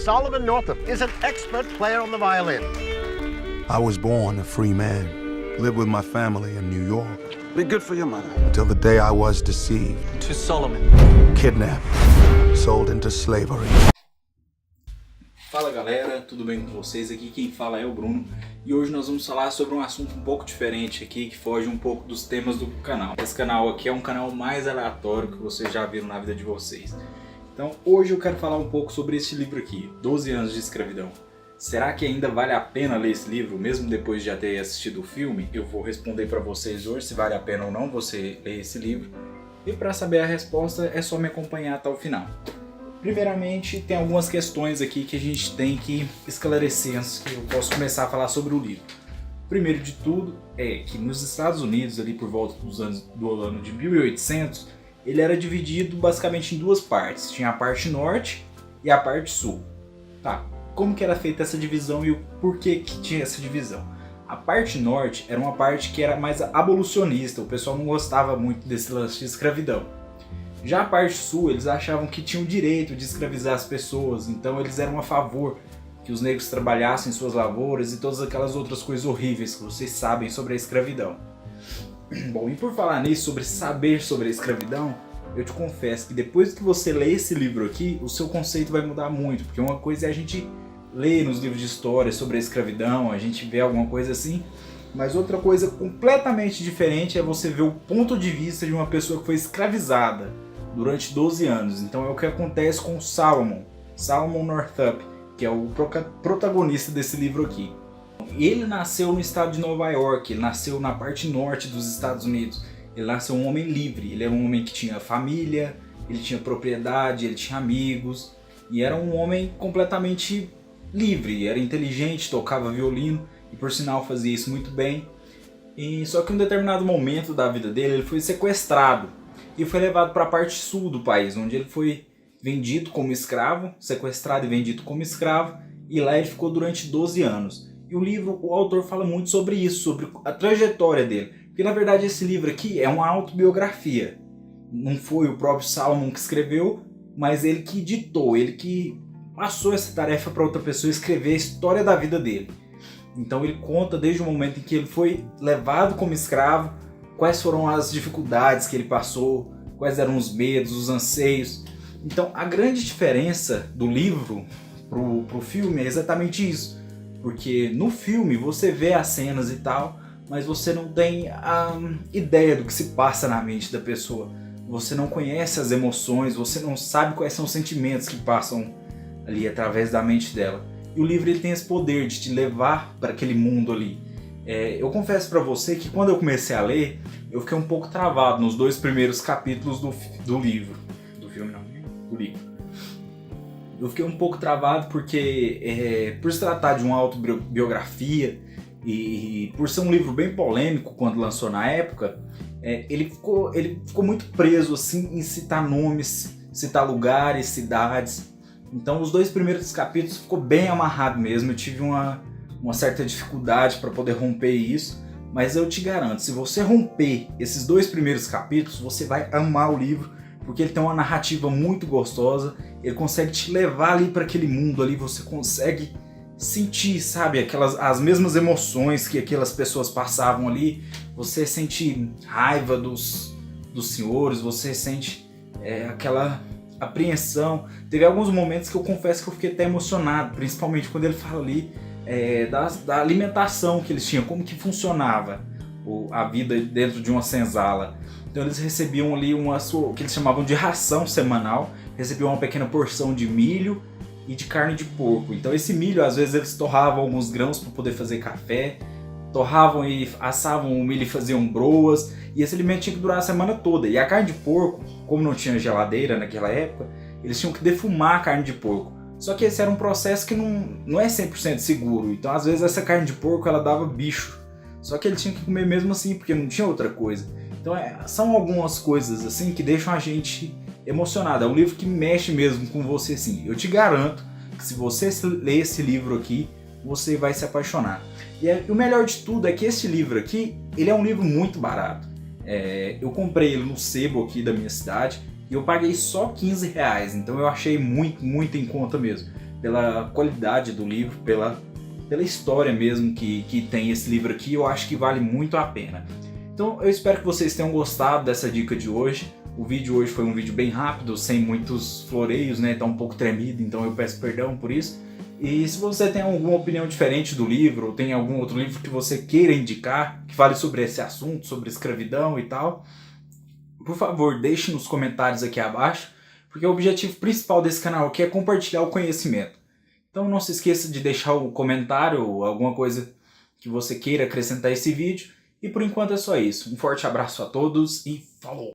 Solomon Northup is an expert player on the violin. I was born a free man, lived with my family in New York. Be good for your mother. Until the day I was deceived, To Solomon. kidnapped, sold into slavery. Fala galera, tudo bem com vocês? Aqui quem fala é o Bruno e hoje nós vamos falar sobre um assunto um pouco diferente aqui, que foge um pouco dos temas do canal. Esse canal aqui é um canal mais aleatório que vocês já viram na vida de vocês. Então hoje eu quero falar um pouco sobre este livro aqui, 12 anos de escravidão. Será que ainda vale a pena ler esse livro, mesmo depois de já ter assistido o filme? Eu vou responder para vocês hoje se vale a pena ou não você ler esse livro. E para saber a resposta é só me acompanhar até o final. Primeiramente, tem algumas questões aqui que a gente tem que esclarecer antes que eu possa começar a falar sobre o livro. Primeiro de tudo é que nos Estados Unidos, ali por volta do ano de 1800, ele era dividido basicamente em duas partes. Tinha a parte norte e a parte sul. Tá, como que era feita essa divisão e o porquê que tinha essa divisão? A parte norte era uma parte que era mais abolicionista, o pessoal não gostava muito desse lance de escravidão. Já a parte sul, eles achavam que tinham o direito de escravizar as pessoas, então eles eram a favor que os negros trabalhassem suas lavouras e todas aquelas outras coisas horríveis que vocês sabem sobre a escravidão. Bom, e por falar nisso, sobre saber sobre a escravidão, eu te confesso que depois que você lê esse livro aqui, o seu conceito vai mudar muito, porque uma coisa é a gente ler nos livros de história sobre a escravidão, a gente vê alguma coisa assim, mas outra coisa completamente diferente é você ver o ponto de vista de uma pessoa que foi escravizada durante 12 anos. Então é o que acontece com Solomon Northup, que é o protagonista desse livro aqui. Ele nasceu no estado de Nova York, ele nasceu na parte norte dos Estados Unidos. Ele nasceu um homem livre, ele era um homem que tinha família, ele tinha propriedade, ele tinha amigos, e era um homem completamente livre, era inteligente, tocava violino, e por sinal fazia isso muito bem. E só que em um determinado momento da vida dele, ele foi sequestrado e foi levado para a parte sul do país, onde ele foi vendido como escravo, sequestrado e vendido como escravo, e lá ele ficou durante 12 anos. E o livro, o autor fala muito sobre isso, sobre a trajetória dele. Porque na verdade esse livro aqui é uma autobiografia. Não foi o próprio Solomon que escreveu, mas ele que ditou, ele que passou essa tarefa para outra pessoa escrever a história da vida dele. Então ele conta desde o momento em que ele foi levado como escravo, quais foram as dificuldades que ele passou, quais eram os medos, os anseios. Então a grande diferença do livro pro filme é exatamente isso. Porque no filme você vê as cenas e tal, mas você não tem a ideia do que se passa na mente da pessoa. Você não conhece as emoções, você não sabe quais são os sentimentos que passam ali através da mente dela. E o livro ele tem esse poder de te levar para aquele mundo ali. Eu confesso para você que quando eu comecei a ler, eu fiquei um pouco travado nos 2 primeiros capítulos do livro. Do filme não, do livro. Eu fiquei um pouco travado porque, por se tratar de uma autobiografia e por ser um livro bem polêmico quando lançou na época, ele ficou muito preso assim, em citar nomes, citar lugares, cidades. Então os 2 primeiros capítulos ficou bem amarrado mesmo, eu tive uma certa dificuldade para poder romper isso, mas eu te garanto, se você romper esses 2 primeiros capítulos, você vai amar o livro, porque ele tem uma narrativa muito gostosa, ele consegue te levar ali para aquele mundo ali, você consegue sentir, sabe, as mesmas emoções que aquelas pessoas passavam ali, você sente raiva dos senhores, você sente aquela apreensão. Teve alguns momentos que eu confesso que eu fiquei até emocionado, principalmente quando ele fala ali da alimentação que eles tinham, como que funcionava a vida dentro de uma senzala. Então eles recebiam ali o que eles chamavam de ração semanal, recebiam uma pequena porção de milho e de carne de porco. Então esse milho, às vezes eles torravam alguns grãos para poder fazer café, torravam e assavam o milho e faziam broas, e esse alimento tinha que durar a semana toda. E a carne de porco, como não tinha geladeira naquela época, eles tinham que defumar a carne de porco. Só que esse era um processo que não é 100% seguro, então às vezes essa carne de porco ela dava bicho. Só que ele tinha que comer mesmo assim, porque não tinha outra coisa. Então são algumas coisas assim que deixam a gente emocionado. É um livro que mexe mesmo com você assim. Eu te garanto que se você ler esse livro aqui, você vai se apaixonar. E o melhor de tudo é que esse livro aqui, ele é um livro muito barato. Eu comprei ele no sebo aqui da minha cidade e eu paguei só R$15, então eu achei muito em conta mesmo. pela qualidade do livro, pela história mesmo que tem esse livro aqui. Eu acho que vale muito a pena. Então eu espero que vocês tenham gostado dessa dica de hoje. O vídeo hoje foi um vídeo bem rápido, sem muitos floreios, né? Tá um pouco tremido, então eu peço perdão por isso. E se você tem alguma opinião diferente do livro, ou tem algum outro livro que você queira indicar, que fale sobre esse assunto, sobre escravidão e tal, por favor, deixe nos comentários aqui abaixo, porque o objetivo principal desse canal aqui é compartilhar o conhecimento. Então não se esqueça de deixar o comentário ou alguma coisa que você queira acrescentar a esse vídeo. E por enquanto é só isso. Um forte abraço a todos e falou!